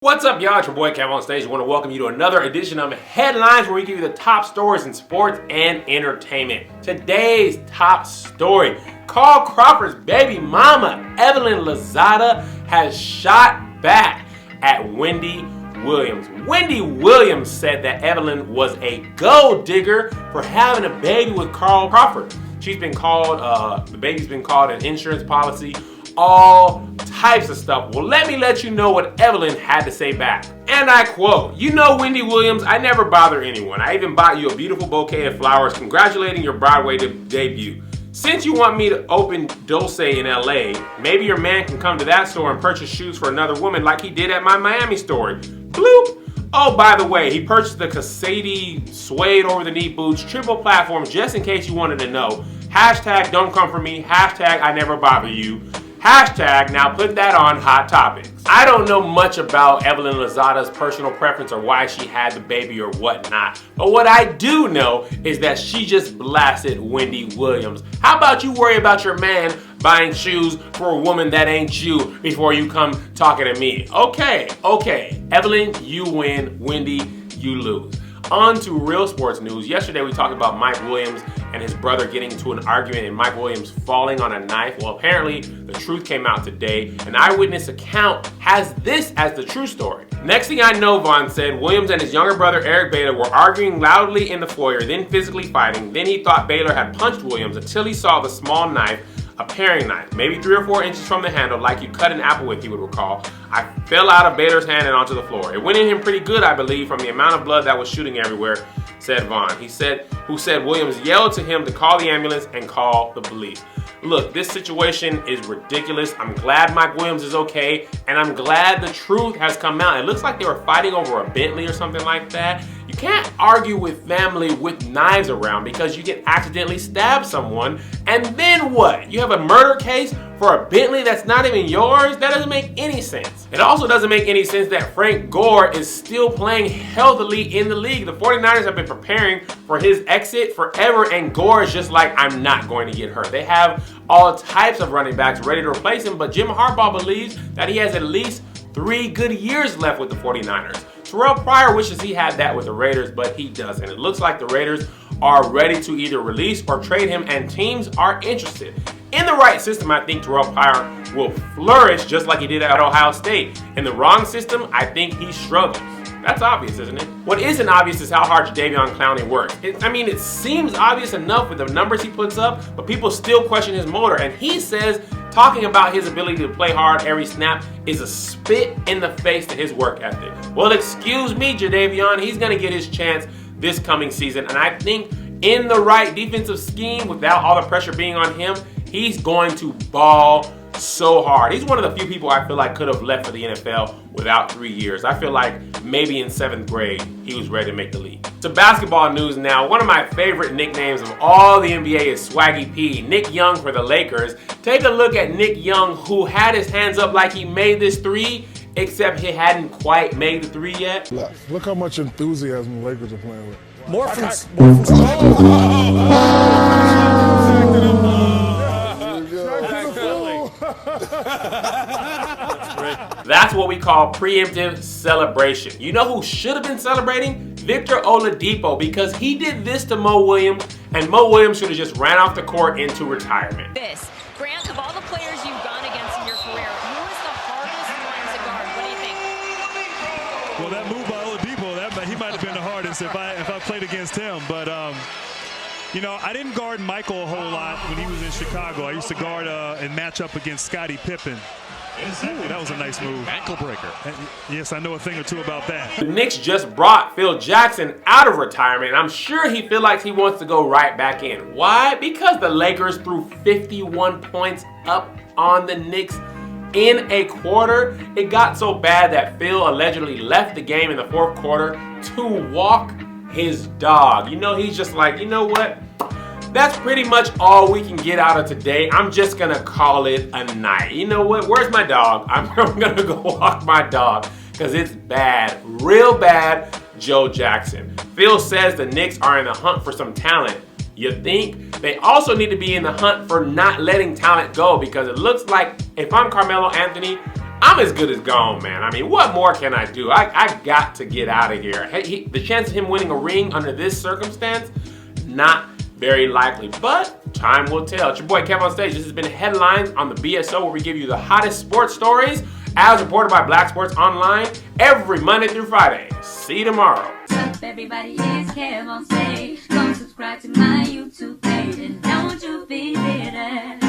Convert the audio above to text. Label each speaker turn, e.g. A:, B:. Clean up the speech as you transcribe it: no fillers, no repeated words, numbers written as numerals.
A: What's up, y'all? It's your boy KevOnStage. I want to welcome you to another edition of Headlines, where we give you the top stories in sports and entertainment. Today's top story: Carl Crawford's baby mama, Evelyn Lozada, has shot back at Wendy Williams. Wendy Williams said that Evelyn was a gold digger for having a baby with Carl Crawford. She's been called, the baby's been called an insurance policy, all types of stuff. Well, let you know what Evelyn had to say back. And I quote, "You know, Wendy Williams, I never bother anyone. I even bought you a beautiful bouquet of flowers congratulating your Broadway debut. Since you want me to open Dulce in LA, maybe your man can come to that store and purchase shoes for another woman like he did at my Miami story. Bloop. Oh, by the way, he purchased the Cassady suede over-the-knee boots, triple platforms, just in case you wanted to know. Hashtag don't come for me. Hashtag I never bother you. Hashtag now put that on Hot Topics." I don't know much about Evelyn Lozada's personal preference or why she had the baby or whatnot, but what I do know is that she just blasted Wendy Williams. How about you worry about your man buying shoes for a woman that ain't you before you come talking to me? Okay. Evelyn, you win. Wendy, you lose. On to real sports news. Yesterday we talked about Mike Williams and his brother getting into an argument and Mike Williams falling on a knife. Well, apparently the truth came out today. An eyewitness account has this as the true story. "Next thing I know," Vaughn said, "Williams and his younger brother Eric Baylor were arguing loudly in the foyer, then physically fighting. Then he thought Baylor had punched Williams until he saw the small knife, a paring knife, maybe 3 or 4 inches from the handle, like you cut an apple with," he would recall. "I fell out of Baylor's hand and onto the floor. It went in him pretty good, I believe, from the amount of blood that was shooting everywhere," said Vaughn. Who said Williams yelled to him to call the ambulance and call the police. Look, this situation is ridiculous. I'm glad Mike Williams is okay, and I'm glad the truth has come out. It looks like they were fighting over a Bentley or something like that. You can't argue with family with knives around because you can accidentally stab someone, and then what? You have a murder case for a Bentley that's not even yours? That doesn't make any sense. It also doesn't make any sense that Frank Gore is still playing healthily in the league. The 49ers have been preparing for his exit forever, and Gore is just like, "I'm not going to get hurt." They have all types of running backs ready to replace him, but Jim Harbaugh believes that he has at least 3 good years left with the 49ers. Terrell Pryor wishes he had that with the Raiders, but he doesn't. It looks like the Raiders are ready to either release or trade him, and teams are interested. In the right system, I think Terrell Pryor will flourish just like he did at Ohio State. In the wrong system, I think he struggles. That's obvious, isn't it? What isn't obvious is how hard Jadeveon Clowney works. It seems obvious enough with the numbers he puts up, but people still question his motor. And he says talking about his ability to play hard every snap is a spit in the face to his work ethic. Well, excuse me, Jadeveon, he's going to get his chance this coming season. And I think in the right defensive scheme, without all the pressure being on him, he's going to ball so hard. He's one of the few people I feel like could have left for the NFL without 3 years. I feel like maybe in 7th grade, he was ready to make the league. To basketball news now. One of my favorite nicknames of all the NBA is Swaggy P. Nick Young for the Lakers. Take a look at Nick Young, who had his hands up like he made this 3, except he hadn't quite made the 3 yet.
B: Look how much enthusiasm the Lakers are playing with.
A: That's what we call preemptive celebration. You know who should have been celebrating? Victor Oladipo, because he did this to Mo Williams, and Mo Williams should have just ran off the court into retirement.
C: Grant, of all the players you've gone against in your career, who is the hardest one to guard? What do you think?
D: Well, that move by Oladipo, he might have been the hardest if I played against him. But you know, I didn't guard Michael a whole lot when he was in Chicago. I used to guard and match up against Scottie Pippen. That was a nice move. Ankle breaker. Yes, I know a thing or two about that.
A: The Knicks just brought Phil Jackson out of retirement. I'm sure he feels like he wants to go right back in. Why? Because the Lakers threw 51 points up on the Knicks in a quarter. It got so bad that Phil allegedly left the game in the 4th quarter to walk his dog. You know, he's just like, you know what? That's pretty much all we can get out of today. I'm just gonna call it a night. You know what? Where's my dog? I'm gonna go walk my dog because it's bad, real bad. Joe Jackson. Phil says the Knicks are in the hunt for some talent. You think? They also need to be in the hunt for not letting talent go, because it looks like if I'm Carmelo Anthony, I'm as good as gone, man. I mean, what more can I do? I got to get out of here. The chance of him winning a ring under this circumstance, not very likely, but time will tell. It's your boy KevOnStage. This has been Headlines on the BSO, where we give you the hottest sports stories as reported by Black Sports Online every Monday through Friday. See you tomorrow.
E: What's up, everybody? It's KevOnStage. Go subscribe to my YouTube page and don't you be bitter.